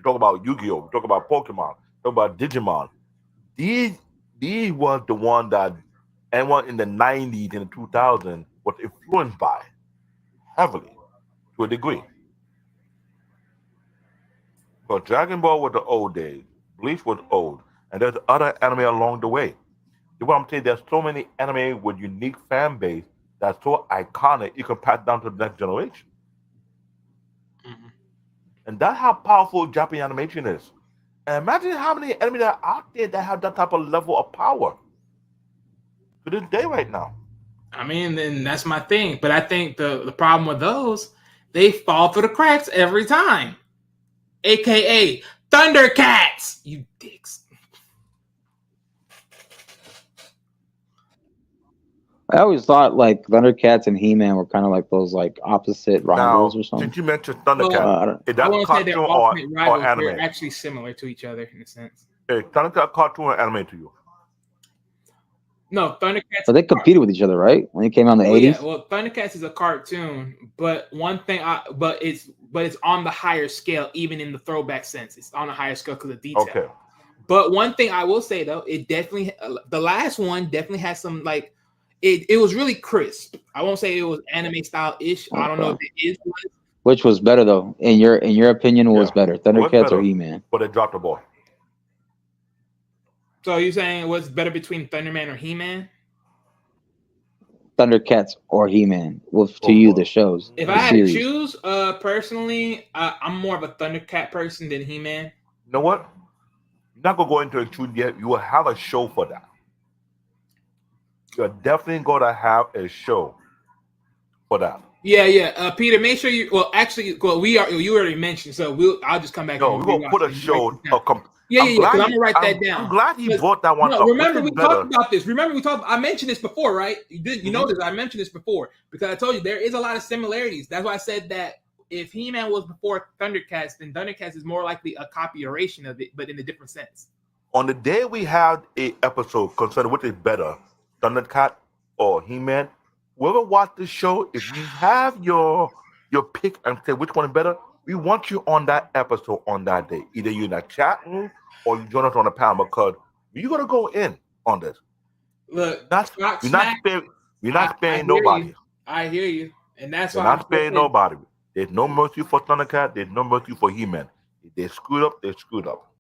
talk about Yu-Gi-Oh, we talk about Pokemon, talk about Digimon. These these was the one that anyone in the '90s and the 2000s was influenced by heavily to a degree. Because Dragon Ball was the old days, Bleach was old, and there's other anime along the way. You know what I'm saying? There's so many anime with unique fan base that's so iconic you can pass down to the next generation. Mhm. And that's how powerful Japanese animation is. And imagine how many anime that are out there that have that type of level of power to this day right now. I mean, then that's my thing. But I think the problem with those, they fall through the cracks every time. AKA Thundercats, you dicks. I always thought like Thundercats and He-Man were kind of like those like opposite rivals Now, or something. since you mentioned Well, Thundercat, I don't. is I that want to say they're cartoon alternate or rivals. They're anime? actually similar to each other in a sense. Is Thundercat cartoon or anime to you? No, Thundercats. But they competed with each other, right? When it came out in the Well, yeah. '80s. Well, Thundercats is a cartoon, but one thing, but it's on the higher scale, even in the throwback sense. It's on a higher scale because of detail. Okay. But one thing I will say though, it definitely the last one definitely has some like it was really crisp. I won't say it was anime style ish. I don't know if Okay. it is. Which was better though? In your opinion, what was Yeah. better, It was Thundercats or better, He-Man? but they dropped the ball. So you're saying what's better between Thunderman or He-Man? Thundercats or He-Man? Well, to Oh, you, the shows, If the I had to series. choose, personally, I'm more of a Thundercat person than He-Man. you know what? You're not gonna go into a tune yet. You will have a show for that. You're definitely gonna have a show for that. Yeah, yeah. Peter, make sure you. Well, actually, well, you already mentioned, so I'll just come back No, and we're gonna rewatch put a it and write show. this down. Yeah, I'm yeah, yeah. Because glad I'm he. gonna write that I'm down. glad he 'Cause- brought that one No, up. Which remember is we talked better? about this. Remember we talked. I mentioned this before, right? You did. You know Hmm. this. I mentioned this before because I told you there is a lot of similarities. That's why I said that if He-Man was before Thundercats, then Thundercats is more likely a copyation of it, but in a different sense. On the day we had a episode concerning which is better, Thundercat or He-Man, whoever watched the show, if you have your pick and say which one is better, we want you on that episode on that day. Either you in a chat room or you join us on the panel because you're gonna go in on this. Look, Not Fox you're not Smack. sparing you're I, not I sparing hear you. nobody. I hear you, and that's You're why I'm not still sparing saying nobody. There's no mercy for Thundercat. There's no mercy for He-Man. If they screwed up, they screwed up.